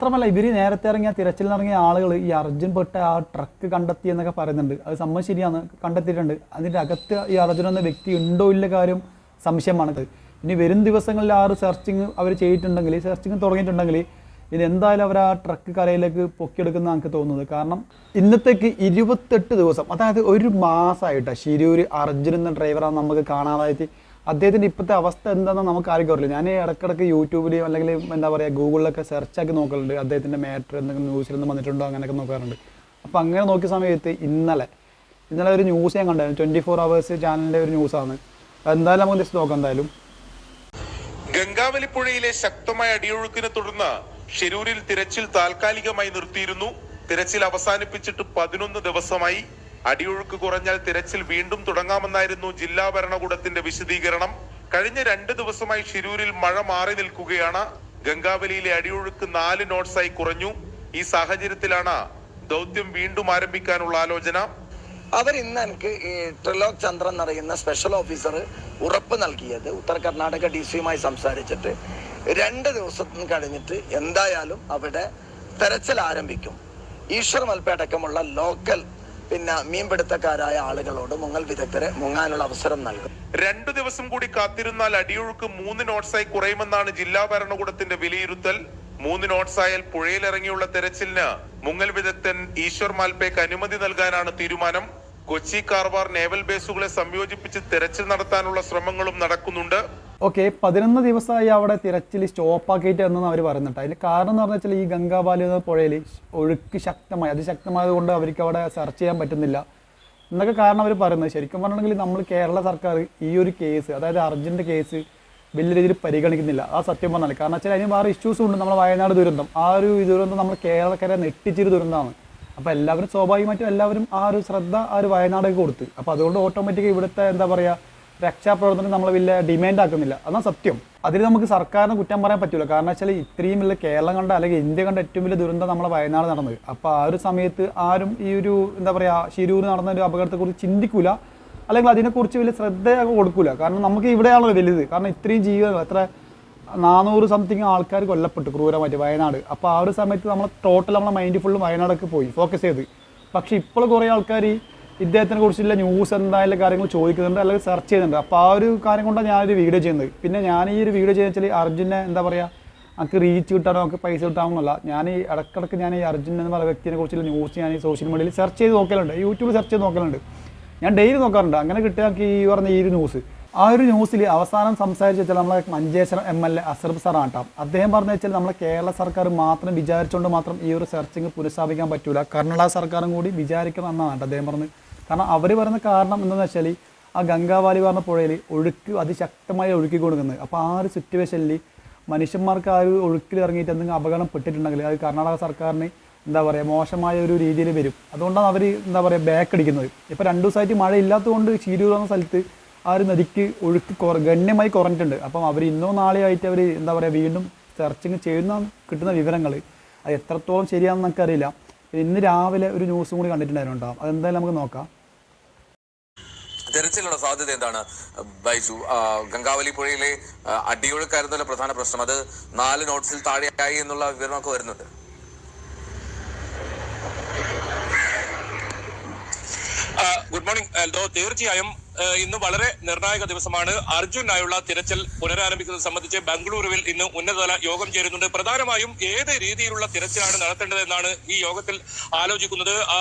മാത്രമല്ല ഇവർ നേരത്തെ ഇറങ്ങിയ തിരച്ചിലിറങ്ങിയ ആളുകൾ ഈ അർജുൻ പെട്ട ആ ട്രക്ക് കണ്ടെത്തി എന്നൊക്കെ പറയുന്നുണ്ട്. അത് സംഭവം ശരിയാണ്, കണ്ടെത്തിയിട്ടുണ്ട്. അതിൻ്റെ അകത്ത് ഈ അർജുൻ എന്ന വ്യക്തി ഉണ്ടോ ഇല്ല കാര്യം സംശയമാണ്. ഇനി വരും ദിവസങ്ങളിൽ ആ ഒരു സെർച്ചിങ് അവർ ചെയ്തിട്ടുണ്ടെങ്കിൽ, സെർച്ചിങ് തുടങ്ങിയിട്ടുണ്ടെങ്കിൽ ഇത് എന്തായാലും അവർ ആ ട്രക്ക് കരയിലേക്ക് പൊക്കിയെടുക്കുന്ന എനിക്ക് തോന്നുന്നത്. കാരണം ഇന്നത്തേക്ക് 28 ദിവസം, അതായത് ഒരു മാസമായിട്ട് ശിരൂർ അർജുൻ എന്ന ഡ്രൈവറാണ് നമുക്ക് കാണാതായിട്ട്. അദ്ദേഹത്തിൻ്റെ ഇപ്പോഴത്തെ അവസ്ഥ എന്താണെന്ന് നമുക്ക് ആർക്കും അറിയില്ല. ഞാൻ ഇടയ്ക്കിടയ്ക്ക് യൂട്യൂബിൽ അല്ലെങ്കിൽ എന്താ പറയുക ഗൂഗിളിലൊക്കെ സെർച്ചാക്കി നോക്കലുണ്ട്. അദ്ദേഹത്തിൻ്റെ മാറ്റർ എന്തെങ്കിലും ന്യൂസിലൊന്നും വന്നിട്ടുണ്ടോ അങ്ങനെയൊക്കെ നോക്കാറുണ്ട്. അപ്പോൾ അങ്ങനെ നോക്കിയ സമയത്ത് ഇന്നലെ ഒരു ന്യൂസ് ഞാൻ കണ്ടായിരുന്നു. 24 hours ചാനലിൻ്റെ ഒരു ന്യൂസാണ്. എന്തായാലും നമുക്ക് ജസ്റ്റ് നോക്കാം. എന്തായാലും ഗംഗാവലിപ്പുഴയിലെ ശക്തമായ അടിയൊഴുക്കിനെ തുടർന്ന് ഷിരൂരിൽ തിരച്ചിൽ താൽക്കാലികമായി നിർത്തിയിരുന്നു. തിരച്ചിൽ അവസാനിപ്പിച്ചിട്ട് 11 ദിവസമായി. അടിയൊഴുക്ക് കുറഞ്ഞാൽ തിരച്ചിൽ വീണ്ടും തുടങ്ങാമെന്നായിരുന്നു ജില്ലാ ഭരണകൂടത്തിന്റെ വിശദീകരണം. കഴിഞ്ഞ 2 ദിവസമായി ഷിരൂരിൽ മഴ മാറി നിൽക്കുകയാണ്. ഗംഗാവലിയിലെ അടിയൊഴുക്ക് 4 നോട്ട്സായി കുറഞ്ഞു. ഈ സാഹചര്യത്തിലാണ് ദൗത്യം വീണ്ടും ആരംഭിക്കാനുള്ള ആലോചന. അവർ ഇന്ന് എനിക്ക് ഈ ട്രിലോക് ചന്ദ്രൻ എന്നറിയുന്ന സ്പെഷ്യൽ ഓഫീസർ ഉറപ്പ് നൽകിയത് ഉത്തര കർണാടക DCയുമായി സംസാരിച്ചിട്ട് 2 ദിവസം കഴിഞ്ഞിട്ട് എന്തായാലും അവിടെ തെരച്ചിൽ ആരംഭിക്കും. ഈശ്വർ മൽപ്പ അടക്കമുള്ള ലോക്കൽ മീൻപിടുത്തക്കാരായ ആളുകളോട് മുങ്ങൽ വിദഗ്ധരെ മുങ്ങാനുള്ള അവസരം നൽകും. 2 ദിവസം കൂടി കാത്തിരുന്നാൽ അടിയൊഴുക്ക് 3 നോട്ട്സായി കുറയുമെന്നാണ് ജില്ലാ ഭരണകൂടത്തിന്റെ വിലയിരുത്തൽ. 3 നോട്ട്സായാൽ പുഴയിലിറങ്ങിയുള്ള തെരച്ചിലിന് മുങ്ങൽ വിദഗ്ധൻ ഈശ്വർ മാൽപേക്ക് അനുമതി നൽകാനാണ് തീരുമാനം. കൊച്ചി, കാർവാർ നേവൽ ബേസുകളെ സംയോജിപ്പിച്ച് തെരച്ചിൽ നടത്താനുള്ള ശ്രമങ്ങളും നടക്കുന്നുണ്ട്. ഓക്കെ, 11 ദിവസമായി അവിടെ തിരച്ചിൽ സ്റ്റോപ്പാക്കിയിട്ട് എന്നാണ് അവർ പറയുന്നുണ്ട്. അതിന് കാരണം എന്ന് പറഞ്ഞാൽ ഈ ഗംഗാബാലി എന്ന പുഴയിൽ ഒഴുക്ക് അതിശക്തമായത് കൊണ്ട് അവർക്ക് അവിടെ സെർച്ച് ചെയ്യാൻ പറ്റുന്നില്ല എന്നൊക്കെ കാരണം അവർ പറയുന്നത്. ശരിക്കും പറഞ്ഞിട്ടുണ്ടെങ്കിൽ നമ്മൾ കേരള സർക്കാർ ഈ ഒരു കേസ്, അതായത് അർജുൻ്റെ കേസ് വലിയ രീതിയിൽ പരിഗണിക്കുന്നില്ല. ആ സത്യം പറഞ്ഞാൽ കാരണം വെച്ചാൽ അതിന് വേറെ ഇഷ്യൂസും ഉണ്ട്. നമ്മുടെ വയനാട് ദുരന്തം, ആ ഒരു ദുരന്തം നമ്മൾ കേരളക്കരെ നെട്ടിച്ചൊരു ദുരന്തമാണ്. അപ്പോൾ എല്ലാവരും സ്വാഭാവികമായിട്ടും എല്ലാവരും ആ ഒരു ശ്രദ്ധ ആ ഒരു വയനാടേക്ക് കൊടുത്ത്. അപ്പോൾ അതുകൊണ്ട് ഓട്ടോമാറ്റിക്കായി ഇവിടുത്തെ എന്താ പറയുക രക്ഷാപ്രവർത്തനം നമ്മൾ വലിയ ഡിമാൻഡ് ആക്കുന്നില്ല. അതാണ് സത്യം. അതിൽ നമുക്ക് സർക്കാരിനെ കുറ്റം പറയാൻ പറ്റില്ല. കാരണം വെച്ചാൽ ഇത്രയും വലിയ കേരളം കണ്ട അല്ലെങ്കിൽ ഇന്ത്യ കണ്ട ഏറ്റവും വലിയ ദുരന്തം നമ്മളെ വയനാട് നടന്നത്. അപ്പോൾ ആ ഒരു സമയത്ത് ആരും ഈ ഒരു എന്താ പറയുക ഷിരൂർ നടന്ന ഒരു അപകടത്തെക്കുറിച്ച് ചിന്തിക്കൂല, അല്ലെങ്കിൽ അതിനെക്കുറിച്ച് വലിയ ശ്രദ്ധയൊക്കെ കൊടുക്കൂല. കാരണം നമുക്ക് ഇവിടെയാണല്ലോ വലുത്. കാരണം ഇത്രയും ജീവങ്ങൾ, എത്ര 400 സംതിങ് ആൾക്കാർ കൊല്ലപ്പെട്ടു ക്രൂരമായിട്ട് വയനാട്. അപ്പോൾ ആ ഒരു സമയത്ത് നമ്മളെ മൈൻഡ് ഫുള്ളും വയനാടൊക്കെ പോയി ഫോക്കസ് ചെയ്ത്. പക്ഷേ ഇപ്പോൾ കുറേ ആൾക്കാർ ഇദ്ദേഹത്തിനെ കുറിച്ചുള്ള ന്യൂസ് എന്തായാലും കാര്യങ്ങൾ ചോദിക്കുന്നുണ്ട്, അല്ലെങ്കിൽ സെർച്ച് ചെയ്യുന്നുണ്ട്. അപ്പോൾ ആ ഒരു കാര്യം കൊണ്ടാണ് ഞാനൊരു വീഡിയോ ചെയ്യുന്നത്. പിന്നെ ഞാൻ ഈ ഒരു വീഡിയോ ചെയ്യുന്നത് വെച്ചാൽ അർജുനെ എന്താ പറയുക നമുക്ക് റീച്ച് കിട്ടാനോ നമുക്ക് പൈസ കിട്ടാമെന്നല്ല. ഞാൻ ഈ ഇടക്കിടക്ക് ഞാൻ ഈ അർജുൻ എന്ന് പറയുന്ന വ്യക്തിനെ കുറിച്ചുള്ള ന്യൂസ് ഞാൻ ഈ സോഷ്യൽ മീഡിയയിൽ സെർച്ച് ചെയ്ത് നോക്കലുണ്ട്, യൂട്യൂബിൽ സെർച്ച് ചെയ്ത് നോക്കലുണ്ട്. ഞാൻ ഡെയിലി നോക്കാറുണ്ട്. അങ്ങനെ കിട്ടിയ നമുക്ക് ഈ പറഞ്ഞ ഈ ഒരു ന്യൂസ്, ആ ഒരു ന്യൂസിൽ അവസാനം സംസാരിച്ച് വെച്ചാൽ നമ്മളെ മഞ്ചേശ്വരം MLA അസർഫ് സാറാണ് കേട്ടോ. അദ്ദേഹം പറഞ്ഞു വെച്ചാൽ നമ്മളെ കേരള സർക്കാർ മാത്രം വിചാരിച്ചുകൊണ്ട് മാത്രം ഈ ഒരു സെർച്ചിങ് പുനഃസ്ഥാപിക്കാൻ പറ്റില്ല, കർണാടക സർക്കാരും കൂടി വിചാരിക്കണം എന്നാണ് കേട്ടോ അദ്ദേഹം പറഞ്ഞത്. കാരണം അവർ പറയുന്ന കാരണം എന്താണെന്ന് വെച്ചാൽ ആ ഗംഗാവാലി പറഞ്ഞ പുഴയിൽ ഒഴുക്ക് അതിശക്തമായി ഒഴുക്കി കൊടുക്കുന്നത്. അപ്പോൾ ആ ഒരു സിറ്റുവേഷനിൽ മനുഷ്യന്മാർക്ക് ആ ഒരു ഒഴുക്കിൽ ഇറങ്ങിയിട്ട് എന്തെങ്കിലും അപകടം പെട്ടിട്ടുണ്ടെങ്കിൽ അത് കർണാടക സർക്കാരിന് എന്താ പറയുക മോശമായ ഒരു രീതിയിൽ വരും. അതുകൊണ്ടാണ് അവർ എന്താ പറയുക ബാക്ക് അടിക്കുന്നത്. ഇപ്പോൾ 2 ദിവസമായിട്ട് മഴ ഇല്ലാത്തതുകൊണ്ട് ഷിരൂർ എന്ന സ്ഥലത്ത് ആ ഒരു നദിക്ക് ഒഴുക്ക് ഗണ്യമായി കുറഞ്ഞിട്ടുണ്ട്. അപ്പം അവർ ഇന്നോ നാളെയോ ആയിട്ട് അവർ എന്താ പറയുക വീണ്ടും സെർച്ചിങ് ചെയ്യുന്ന കിട്ടുന്ന വിവരങ്ങൾ അത് എത്രത്തോളം ശരിയാണെന്ന് നമുക്കറിയില്ല. ഇന്ന് രാവിലെ ഒരു ന്യൂസും കൂടി കണ്ടിട്ടുണ്ടായിരുന്നു. അതെന്തായാലും നമുക്ക് നോക്കാം. തെരച്ചിലുള്ള സാധ്യത എന്താണ് ബൈജു? ഗംഗാവലി പുഴയിലെ അടിയൊഴുക്കായിരുന്നല്ലോ പ്രധാന പ്രശ്നം. അത് 4 നോട്ട്സിൽ താഴെയായി എന്നുള്ള വിവരമൊക്കെ വരുന്നുണ്ട്. Good morning Eldho. തീർച്ചയായും ഇന്ന് വളരെ നിർണായക ദിവസമാണ്. അർജുനായുള്ള തിരച്ചിൽ പുനരാരംഭിക്കുന്നത് സംബന്ധിച്ച് ബംഗളൂരുവിൽ ഇന്ന് ഉന്നതതല യോഗം ചേരുന്നുണ്ട്. പ്രധാനമായും ഏത് രീതിയിലുള്ള തിരച്ചിലാണ് നടത്തേണ്ടതെന്നാണ് ഈ യോഗത്തിൽ ആലോചിക്കുന്നത്.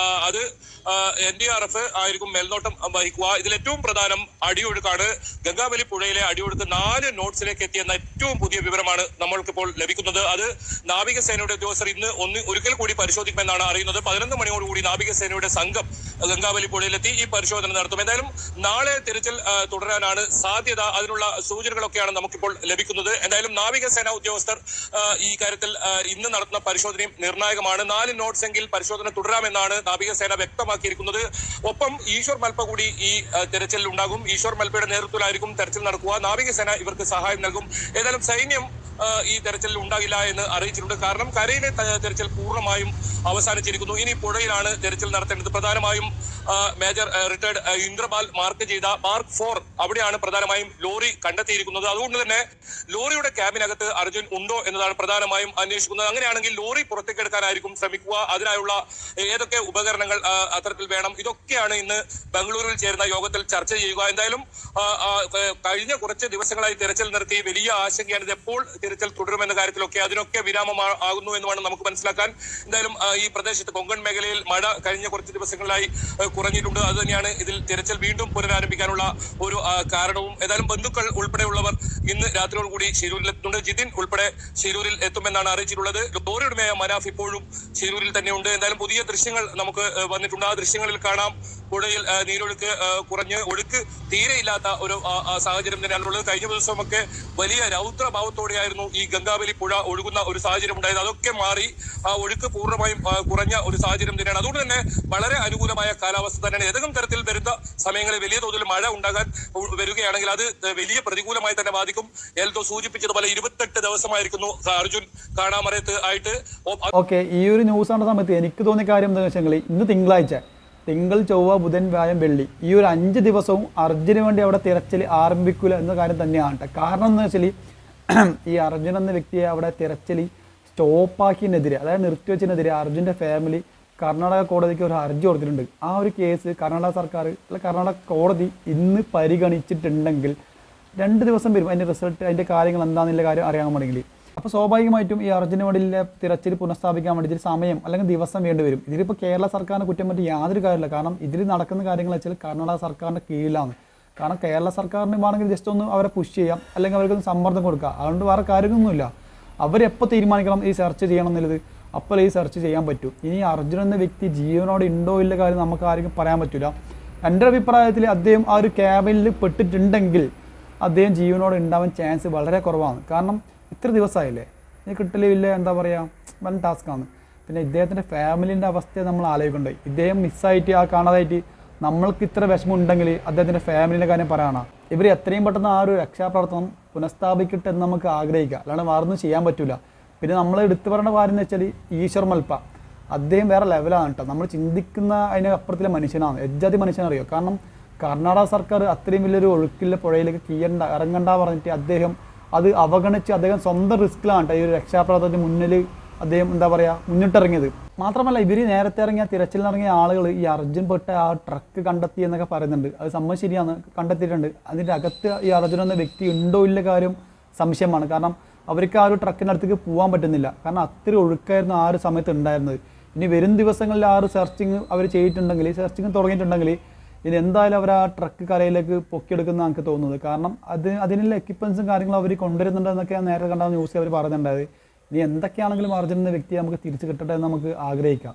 അത് NDRF ആയിരിക്കും മേൽനോട്ടം വഹിക്കുക. ഇതിൽ ഏറ്റവും പ്രധാനം അടിയൊഴുക്കാണ്. ഗംഗാവലി പുഴയിലെ അടിയൊഴുക്ക് 4 നോട്ട്സിലേക്ക് എത്തിയെന്ന ഏറ്റവും പുതിയ വിവരമാണ് നമ്മൾക്കിപ്പോൾ ലഭിക്കുന്നത്. അത് നാവികസേനയുടെ ഉദ്യോഗസ്ഥർ ഇന്ന് ഒരിക്കൽ കൂടി പരിശോധിക്കുമെന്നാണ് അറിയുന്നത്. 11 മണിയോടുകൂടി നാവികസേനയുടെ സംഘം ഗംഗാവലി പുഴയിലെത്തി ഈ പരിശോധന നടത്തും. എന്തായാലും നാളെ തിരച്ചിൽ തുടരാനാണ് സാധ്യത. അതിനുള്ള സൂചനകളൊക്കെയാണ് നമുക്കിപ്പോൾ ലഭിക്കുന്നത്. എന്തായാലും നാവികസേന ഉദ്യോഗസ്ഥർ ഈ കാര്യത്തിൽ ഇന്ന് നടത്തുന്ന പരിശോധനയും നിർണായകമാണ്. 4 നോട്ട്സ് എങ്കിൽ പരിശോധന തുടരാമെന്നാണ് നാവികസേന വ്യക്തമാക്കിയിരിക്കുന്നത്. ഒപ്പം ഈശ്വർ മൽപ്പ കൂടി ഈ തെരച്ചിലിൽ ഉണ്ടാകും. ഈശ്വർ മൽപ്പയുടെ നേതൃത്വത്തിലായിരിക്കും തെരച്ചിൽ നടക്കുക. നാവികസേന ഇവർക്ക് സഹായം നൽകും. ഏതായാലും സൈന്യം ഈ തെരച്ചിൽ ഉണ്ടാകില്ല എന്ന് അറിയിച്ചിട്ടുണ്ട്. കാരണം കരയിലെ തെരച്ചിൽ പൂർണ്ണമായും അവസാനിച്ചിരിക്കുന്നു. ഇനി പുഴയിലാണ് തെരച്ചിൽ നടത്തേണ്ടത്. പ്രധാനമായും മേജർ റിട്ടയർഡ് ഇന്ദ്രപാൽ മാർക്ക് ചെയ്ത മാർക്ക് 4 അവിടെയാണ് പ്രധാനമായും ലോറി കണ്ടെത്തിയിരിക്കുന്നത്. അതുകൊണ്ട് തന്നെ ലോറിയുടെ ക്യാബിനകത്ത് അർജുൻ ഉണ്ടോ എന്നതാണ് പ്രധാനമായും അന്വേഷിക്കുന്നത്. അങ്ങനെയാണെങ്കിൽ ലോറി പുറത്തേക്ക് എടുക്കാനായിരിക്കും ശ്രമിക്കുക. അതിനായുള്ള ഏതൊക്കെ ഉപകരണങ്ങൾ അത്തരത്തിൽ വേണം, ഇതൊക്കെയാണ് ഇന്ന് ബംഗളൂരുവിൽ ചേരുന്ന യോഗത്തിൽ ചർച്ച ചെയ്യുക. എന്തായാലും കഴിഞ്ഞ കുറച്ച് ദിവസങ്ങളായി തിരച്ചിൽ നിർത്തി വലിയ ആശങ്കയാണ് ഇത് എപ്പോൾ തിരച്ചിൽ തുടരുമെന്ന കാര്യത്തിലൊക്കെ. അതിനൊക്കെ വിരാമം ആകുന്നു എന്ന് വേണം നമുക്ക് മനസ്സിലാക്കാൻ. എന്തായാലും ഈ പ്രദേശത്ത് കൊങ്കൺ മേഖലയിൽ മഴ കഴിഞ്ഞ കുറച്ച് ദിവസങ്ങളിലായി കുറഞ്ഞിട്ടുണ്ട്. അത് തന്നെയാണ് ഇതിൽ തിരച്ചിൽ വീണ്ടും പുനരാരംഭിക്കാനുള്ള ഒരു കാരണവും. ഏതായാലും ബന്ധുക്കൾ ഉൾപ്പെടെയുള്ളവർ ഇന്ന് രാത്രിയോടുകൂടി ഷിരൂരിൽ എത്തുന്നുണ്ട്. ജിതിൻ ഉൾപ്പെടെ ഷിരൂരിൽ എത്തുമെന്നാണ് അറിയിച്ചിട്ടുള്ളത്. ലോറി ഉടമയായ മനാഫ് ഇപ്പോഴും ഷിരൂരിൽ തന്നെയുണ്ട്. എന്തായാലും പുതിയ ദൃശ്യങ്ങൾ നമുക്ക് വന്നിട്ടുണ്ട്. ആ ദൃശ്യങ്ങളിൽ കാണാം പുഴയിൽ നീരൊഴുക്ക് കുറഞ്ഞ് ഒഴുക്ക് തീരെയില്ലാത്ത ഒരു സാഹചര്യം തന്നെയാണുള്ളത്. കഴിഞ്ഞ ദിവസമൊക്കെ വലിയ രൗദ്രഭാവത്തോടെയായിരുന്നു ഈ ഗംഗാവലി പുഴ ഒഴുകുന്ന ഒരു സാഹചര്യം ഉണ്ടായത്. അതൊക്കെ മാറി ആ ഒഴുക്ക് പൂർണ്ണമായും കുറഞ്ഞ ഒരു സാഹചര്യം തന്നെയാണ്. അതുകൊണ്ട് തന്നെ വളരെ അനുകൂലമായ കാലാവസ്ഥ തന്നെയാണ്. ഏതെങ്കിലും തരത്തിൽ വരുന്ന സമയങ്ങളിൽ വലിയ തോതിൽ മഴ ഉണ്ടാകാൻ വരികയാണെങ്കിൽ അത് വലിയ പ്രതികൂലമായി തന്നെ ബാധിക്കും. എൽദോ സൂചിപ്പിച്ചതുപോലെ 28 ദിവസമായിരിക്കുന്നു അർജുൻ കാണാമറയത്ത് ആയിട്ട്. ഓക്കെ, ഈ ഒരു ന്യൂസ് കണ്ട സമയത്ത് എനിക്ക് തോന്നിയ കാര്യം എന്താണെന്ന് വെച്ചെങ്കിൽ ഇന്ന് തിങ്കളാഴ്ച, തിങ്കൾ, ചൊവ്വ, ബുധൻ, വ്യാഴം, വെള്ളി ഈ ഒരു 5 ദിവസവും അർജുന് വേണ്ടി അവിടെ തിരച്ചിൽ ആരംഭിക്കില്ല എന്ന കാര്യം തന്നെയാണ്. കാരണം എന്ന് വെച്ചാൽ ഈ അർജുൻ എന്ന വ്യക്തിയെ അവിടെ തിരച്ചിൽ സ്റ്റോപ്പാക്കിയതിനെതിരെ, അതായത് നിർത്തിവെച്ചതിനെതിരെ അർജുൻ്റെ ഫാമിലി കർണാടക കോടതിക്ക് ഒരു ഹർജി കൊടുത്തിട്ടുണ്ട്. ആ ഒരു കേസ് കർണാടക സർക്കാർ അല്ല കർണാടക കോടതി ഇന്ന് പരിഗണിച്ചിട്ടുണ്ടെങ്കിൽ 2 ദിവസം വരും അതിൻ്റെ റിസൾട്ട്, അതിൻ്റെ കാര്യങ്ങൾ എന്താണെന്നുള്ള കാര്യം അറിയാൻ വേണമെങ്കിൽ. അപ്പോൾ സ്വാഭാവികമായിട്ടും ഈ അർജുന് വേണ്ടിയുള്ള തിരച്ചിൽ പുനഃസ്ഥാപിക്കാൻ വേണ്ടി ഇതിൽ സമയം അല്ലെങ്കിൽ ദിവസം വേണ്ടി വരും. ഇതിലിപ്പോൾ കേരള സർക്കാരിനെ കുറ്റം പറ്റി യാതൊരു കാര്യമില്ല. കാരണം ഇതിൽ നടക്കുന്ന കാര്യങ്ങൾ വെച്ചാൽ കർണാടക സർക്കാരിൻ്റെ കീഴിലാണ്. കാരണം കേരള സർക്കാരിന് വേണമെങ്കിൽ ജസ്റ്റ് ഒന്ന് അവരെ പുഷ് ചെയ്യാം, അല്ലെങ്കിൽ അവർക്കൊന്ന് സമ്മർദ്ദം കൊടുക്കുക. അതുകൊണ്ട് വേറെ കാര്യമൊന്നുമില്ല. അവരെപ്പോൾ തീരുമാനിക്കണം ഈ സെർച്ച് ചെയ്യണം എന്നുള്ളത്, അപ്പോൾ ഈ സെർച്ച് ചെയ്യാൻ പറ്റും. ഇനി അർജുൻ എന്ന വ്യക്തി ജീവനോട് ഉണ്ടോ ഇല്ല കാര്യം നമുക്ക് ആർക്കും പറയാൻ പറ്റില്ല. എൻ്റെ അഭിപ്രായത്തിൽ അദ്ദേഹം ആ ഒരു ക്യാബിനിൽ പെട്ടിട്ടുണ്ടെങ്കിൽ അദ്ദേഹം ജീവനോട് ഉണ്ടാവാൻ ചാൻസ് വളരെ കുറവാണ്. കാരണം ഇത്ര ദിവസമായില്ലേ, ഇനി കിട്ടലില്ല, എന്താ പറയുക, വൻ ടാസ്ക്കാണ്. പിന്നെ ഇദ്ദേഹത്തിൻ്റെ ഫാമിലിൻ്റെ അവസ്ഥയെ നമ്മൾ ആലോചിക്കണ്ടേ. ഇദ്ദേഹം മിസ്സായിട്ട് ആ കാണാതായിട്ട് നമ്മൾക്ക് ഇത്ര വിഷമം ഉണ്ടെങ്കിൽ അദ്ദേഹത്തിൻ്റെ ഫാമിലിൻ്റെ കാര്യം പറയണം. ഇവർ എത്രയും പെട്ടെന്ന് ആ ഒരു രക്ഷാപ്രവർത്തനം പുനഃസ്ഥാപിക്കട്ടെ എന്ന് നമുക്ക് ആഗ്രഹിക്കാം, അല്ലാണ്ട് വേറൊന്നും ചെയ്യാൻ പറ്റില്ല. പിന്നെ നമ്മൾ എടുത്തു പറയേണ്ട കാര്യം എന്ന് വെച്ചാൽ ഈശ്വർ മൽപ്പ, അദ്ദേഹം വേറെ ലെവലാണ് കേട്ടോ. നമ്മൾ ചിന്തിക്കുന്ന അതിന് അപ്പുറത്തിലെ മനുഷ്യനാണ്, എജ്ജാതി മനുഷ്യനറിയോ. കാരണം കർണാടക സർക്കാർ അത്രയും വലിയൊരു ഒഴുക്കിലെ പുഴയിലേക്ക് ഇറങ്ങണ്ട പറഞ്ഞിട്ട് അദ്ദേഹം അത് അവഗണിച്ച് അദ്ദേഹം സ്വന്തം റിസ്ക്കിലാണ് കേട്ടോ ഈ ഒരു രക്ഷാപ്രവർത്തനത്തിന് മുന്നിൽ അദ്ദേഹം എന്താ പറയുക മുന്നിട്ടിറങ്ങിയത്. മാത്രമല്ല ഇവർ നേരത്തെ ഇറങ്ങിയ തിരച്ചിലിറങ്ങിയ ആളുകൾ ഈ അർജുൻ പെട്ട ആ ട്രക്ക് കണ്ടെത്തി എന്നൊക്കെ പറയുന്നുണ്ട്. അത് സംഭവം ശരിയാണ്, കണ്ടെത്തിയിട്ടുണ്ട്. അതിൻ്റെ അകത്ത് ഈ അർജുൻ എന്ന വ്യക്തി ഉണ്ടോ ഇല്ല കാര്യം സംശയമാണ്. കാരണം അവർക്ക് ആ ഒരു ട്രക്കിനടുത്തേക്ക് പോകാൻ പറ്റുന്നില്ല. കാരണം അത്ര ഒഴുക്കായിരുന്നു ആ ഒരു സമയത്ത് ഉണ്ടായിരുന്നത്. ഇനി വരും ദിവസങ്ങളിൽ ആ ഒരു സെർച്ചിങ് അവർ ചെയ്തിട്ടുണ്ടെങ്കിൽ, സെർച്ചിങ് തുടങ്ങിയിട്ടുണ്ടെങ്കിൽ ഇത് എന്തായാലും അവർ ആ ട്രക്ക് കരയിലേക്ക് പൊക്കിയെടുക്കുന്ന എനിക്ക് തോന്നുന്നത്. കാരണം അതിനുള്ള എക്യുപ്മെൻസും കാര്യങ്ങളും അവർ കൊണ്ടുവരുന്നുണ്ടെന്നൊക്കെ ഞാൻ നേരത്തെ കണ്ട ന്യൂസ് അവർ പറയുന്നുണ്ടായത്. ഇനി എന്തൊക്കെയാണെങ്കിലും അർജുൻ എന്ന വ്യക്തിയെ നമുക്ക് തിരിച്ചു കിട്ടട്ടെ എന്ന് നമുക്ക് ആഗ്രഹിക്കാം.